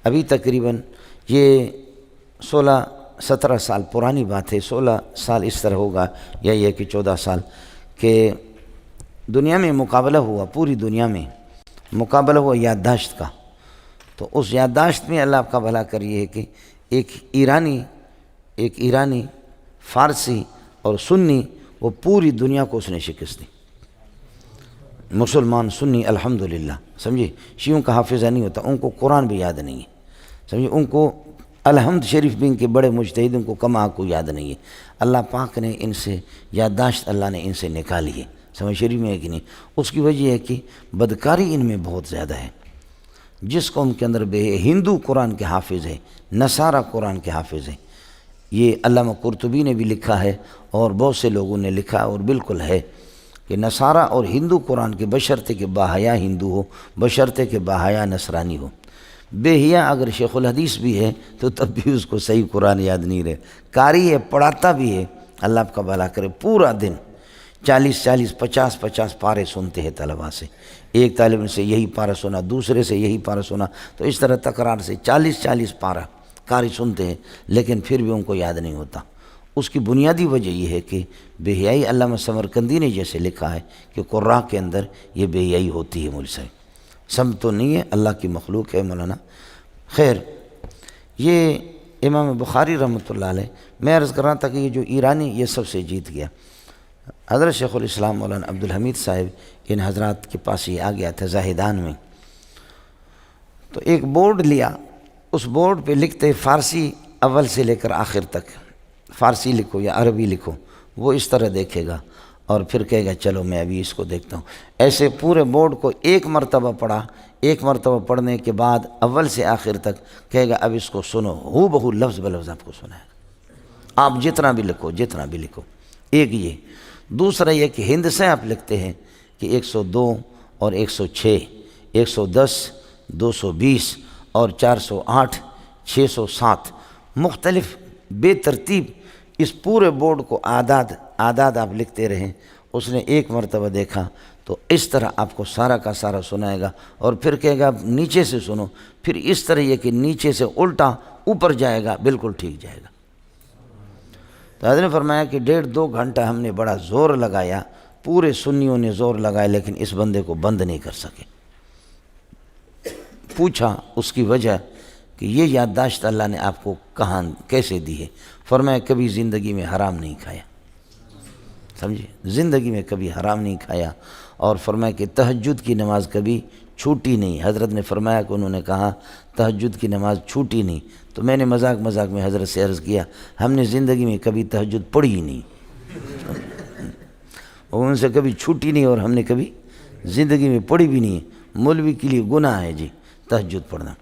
ابھی تقریباً یہ 16-17 سال پرانی بات ہے، 16 سال اس طرح ہوگا یا یہ کہ 14 سال کہ دنیا میں مقابلہ ہوا، پوری دنیا میں مقابلہ ہوا یادداشت کا. تو اس یادداشت میں اللہ آپ کا بھلا کریے ہے کہ ایک ایرانی فارسی اور سنی، وہ پوری دنیا کو اس نے شکست دی. مسلمان سنی الحمدللہ، سمجھے. شیعوں کا حافظہ نہیں ہوتا، ان کو قرآن بھی یاد نہیں ہے، سمجھے. ان کو الحمد شریف بھی ان کے بڑے مجتہد، ان کو کما کو یاد نہیں ہے. اللہ پاک نے ان سے یادداشت، اللہ نے ان سے نکالی ہے، سمجھ شریف میں ہے کہ نہیں. اس کی وجہ ہے کہ بدکاری ان میں بہت زیادہ ہے. جس قوم کے اندر ہندو قرآن کے حافظ ہے، نصارہ قرآن کے حافظ ہے. یہ علامہ قرطبی نے بھی لکھا ہے اور بہت سے لوگوں نے لکھا اور بالکل ہے کہ نصارہ اور ہندو قرآن کے بشرطے کہ باحیا ہندو ہو، بشرطے کہ باحیا نصرانی ہو. بے حیا اگر شیخ الحدیث بھی ہے تو تب بھی اس کو صحیح قرآن یاد نہیں رہے. قاری ہے، پڑھاتا بھی ہے، اللہ آپ کا بھلا کرے. پورا دن 40-40 50-50 پارے سنتے ہیں طلباء سے. ایک طالب سے یہی پارہ سنا، دوسرے سے یہی پارہ سنا، تو اس طرح تکرار سے 40-40 پارہ قاری سنتے ہیں، لیکن پھر بھی ان کو یاد نہیں ہوتا. اس کی بنیادی وجہ یہ ہے کہ بے حیائی. علامہ سمرقندی نے جیسے لکھا ہے کہ قراء کے اندر یہ بے حیائی ہوتی ہے. مجھ سے سم تو نہیں ہے، اللہ کی مخلوق ہے مولانا. خیر، یہ امام بخاری رحمۃ اللہ علیہ، میں عرض کر رہا تھا کہ یہ جو ایرانی یہ سب سے جیت گیا. حضرت شیخ الاسلام مولانا عبدالحمید صاحب ان حضرات کے پاس یہ آ گیا تھا زاہدان میں. تو ایک بورڈ لیا، اس بورڈ پہ لکھتے فارسی اول سے لے کر آخر تک، فارسی لکھو یا عربی لکھو. وہ اس طرح دیکھے گا اور پھر کہے گا چلو میں ابھی اس کو دیکھتا ہوں. ایسے پورے بورڈ کو ایک مرتبہ پڑھا. ایک مرتبہ پڑھنے کے بعد اول سے آخر تک کہے گا اب اس کو سنو. ہو بہو لفظ بلفظ آپ کو سنائے گا، آپ جتنا بھی لکھو جتنا بھی لکھو. ایک یہ. دوسرا یہ کہ ہند سے آپ لکھتے ہیں کہ 102 اور 106، 110، 220 اور 408، 607 مختلف بے ترتیب اس پورے بورڈ کو اعداد آپ لکھتے رہیں. اس نے ایک مرتبہ دیکھا تو اس طرح آپ کو سارا کا سارا سنائے گا اور پھر کہے گا نیچے سے سنو. پھر اس طرح یہ کہ نیچے سے الٹا اوپر جائے گا، بالکل ٹھیک جائے گا. تو حضرت نے فرمایا کہ 1.5-2 گھنٹہ ہم نے بڑا زور لگایا، پورے سنیوں نے زور لگایا، لیکن اس بندے کو بند نہیں کر سکے. پوچھا اس کی وجہ کہ یہ یادداشت اللہ نے آپ کو کہاں کیسے دی ہے؟ فرمایا کبھی زندگی میں حرام نہیں کھایا، سمجھے، زندگی میں کبھی حرام نہیں کھایا. اور فرمایا کہ تہجد کی نماز کبھی چھوٹی نہیں. حضرت نے فرمایا کہ انہوں نے کہا تہجد کی نماز چھوٹی نہیں. تو میں نے مذاق میں حضرت سے عرض کیا ہم نے زندگی میں کبھی تہجد پڑھی ہی نہیں، اور ان سے کبھی چھوٹی نہیں اور ہم نے کبھی زندگی میں پڑھی بھی نہیں ہے. مولوی کے لیے گناہ ہے جی تہجد پڑھنا.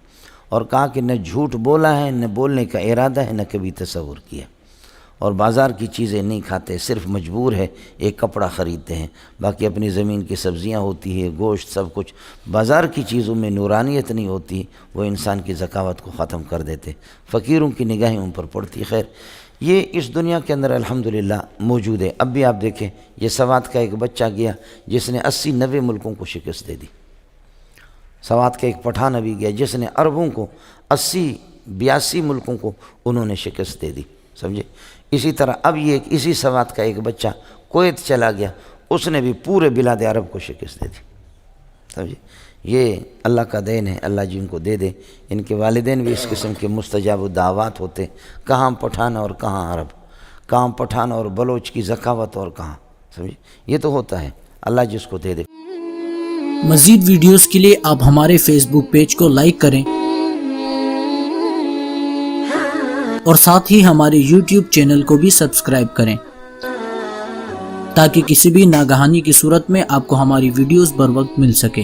اور کہا کہ نہ جھوٹ بولا ہے، نہ بولنے کا ارادہ ہے، نہ کبھی تصور کیا. اور بازار کی چیزیں نہیں کھاتے، صرف مجبور ہے ایک کپڑا خریدتے ہیں، باقی اپنی زمین کی سبزیاں ہوتی ہے، گوشت، سب کچھ. بازار کی چیزوں میں نورانیت نہیں ہوتی، وہ انسان کی ذکاوت کو ختم کر دیتے، فقیروں کی نگاہیں ان پر پڑتی. خیر، یہ اس دنیا کے اندر الحمدللہ موجود ہے. اب بھی آپ دیکھیں یہ سوات کا ایک بچہ گیا جس نے 80-90 ملکوں کو شکست دے دی. سوات کا ایک پٹھان ابھی گیا جس نے عربوں کو 80-82 ملکوں کو انہوں نے شکست دے دی، سمجھے. اسی طرح اب یہ اسی سوات کا ایک بچہ کویت چلا گیا، اس نے بھی پورے بلاد عرب کو شکست دے دی، سمجھے. یہ اللہ کا دین ہے، اللہ جن کو دے دے. ان کے والدین بھی اس قسم کے مستجاب الدعوات ہوتے. کہاں پٹھان اور کہاں عرب، کہاں پٹھان اور بلوچ کی ذکاوت اور کہاں، سمجھے. یہ تو ہوتا ہے، اللہ جس کو دے دے. مزید ویڈیوز کے لیے آپ ہمارے فیس بک پیج کو لائک کریں اور ساتھ ہی ہمارے یوٹیوب چینل کو بھی سبسکرائب کریں تاکہ کسی بھی ناگہانی کی صورت میں آپ کو ہماری ویڈیوز بر وقت مل سکے.